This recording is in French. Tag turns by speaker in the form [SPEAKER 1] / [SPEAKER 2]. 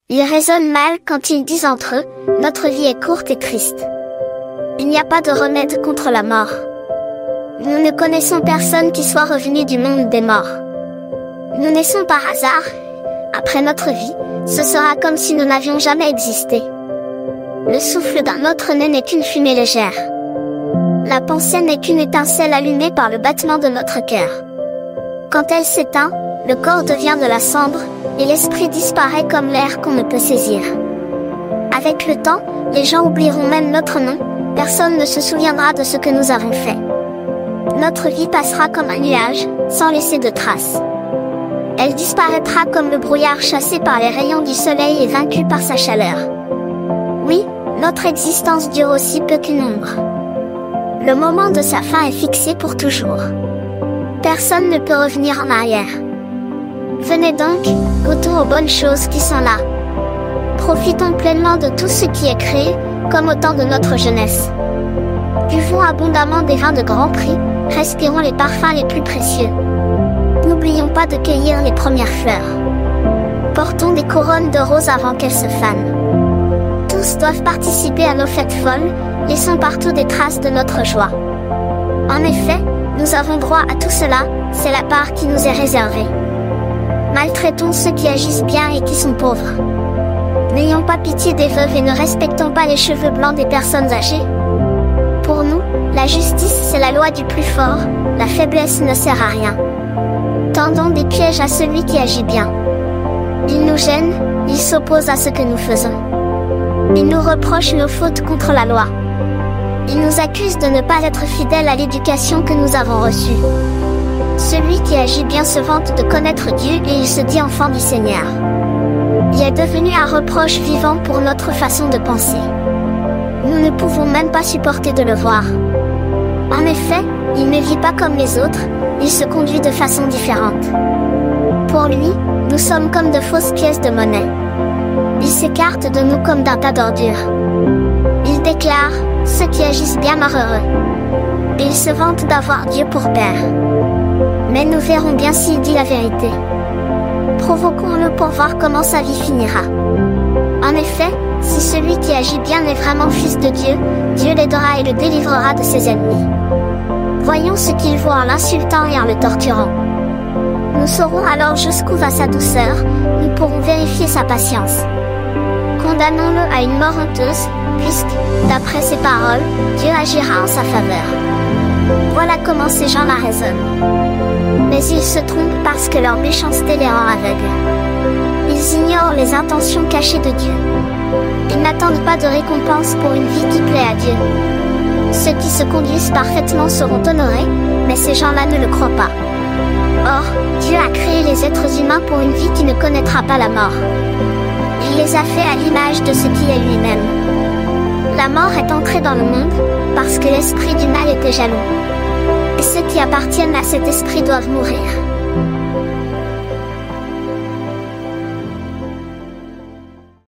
[SPEAKER 1] Ils raisonnent mal quand ils disent entre eux, notre vie est courte et triste. Il n'y a pas de remède contre la mort. Nous ne connaissons personne qui soit revenu du monde des morts. Nous naissons par hasard. Après notre vie, ce sera comme si nous n'avions jamais existé. Le souffle d'un autre n'est qu'une fumée légère. La pensée n'est qu'une étincelle allumée par le battement de notre cœur. Quand elle s'éteint, le corps devient de la cendre, et l'esprit disparaît comme l'air qu'on ne peut saisir. Avec le temps, les gens oublieront même notre nom, personne ne se souviendra de ce que nous avons fait. Notre vie passera comme un nuage, sans laisser de traces. Elle disparaîtra comme le brouillard chassé par les rayons du soleil et vaincu par sa chaleur. Oui, notre existence dure aussi peu qu'une ombre. Le moment de sa fin est fixé pour toujours. Personne ne peut revenir en arrière. Venez donc, goûtons aux bonnes choses qui sont là. Profitons pleinement de tout ce qui est créé, comme au temps de notre jeunesse. Buvons abondamment des vins de grand prix, respirons les parfums les plus précieux. N'oublions pas de cueillir les premières fleurs. Portons des couronnes de roses avant qu'elles se fanent. Tous doivent participer à nos fêtes folles, laissons partout des traces de notre joie. En effet, nous avons droit à tout cela, c'est la part qui nous est réservée. Maltraitons ceux qui agissent bien et qui sont pauvres. N'ayons pas pitié des veuves et ne respectons pas les cheveux blancs des personnes âgées. Pour nous, la justice c'est la loi du plus fort, la faiblesse ne sert à rien. Tendons des pièges à celui qui agit bien. Il nous gêne, il s'oppose à ce que nous faisons. Il nous reproche nos fautes contre la loi. Il nous accuse de ne pas être fidèles à l'éducation que nous avons reçue. Celui qui agit bien se vante de connaître Dieu et il se dit enfant du Seigneur. Il est devenu un reproche vivant pour notre façon de penser. Nous ne pouvons même pas supporter de le voir. En effet, il ne vit pas comme les autres, il se conduit de façon différente. Pour lui, nous sommes comme de fausses pièces de monnaie. Il s'écarte de nous comme d'un tas d'ordures. Il déclare, ceux qui agissent bien meurent heureux. Et il se vante d'avoir Dieu pour père. Mais nous verrons bien s'il dit la vérité. Provoquons-le pour voir comment sa vie finira. En effet, si celui qui agit bien est vraiment fils de Dieu, Dieu l'aidera et le délivrera de ses ennemis. Voyons ce qu'il voit en l'insultant et en le torturant. Nous saurons alors jusqu'où va sa douceur, nous pourrons vérifier sa patience. Condamnons-le à une mort honteuse, puisque, d'après ses paroles, Dieu agira en sa faveur. Voilà comment ces gens la raisonnent. Mais ils se trompent parce que leur méchanceté les rend aveugles. Ils ignorent les intentions cachées de Dieu. Ils n'attendent pas de récompense pour une vie qui plaît à Dieu. Ceux qui se conduisent parfaitement seront honorés, mais ces gens-là ne le croient pas. Or, Dieu a créé les êtres humains pour une vie qui ne connaîtra pas la mort. Il les a fait à l'image de ce qui est lui-même. La mort est entrée dans le monde, parce que l'esprit du mal était jaloux. Et ceux qui appartiennent à cet esprit doivent mourir.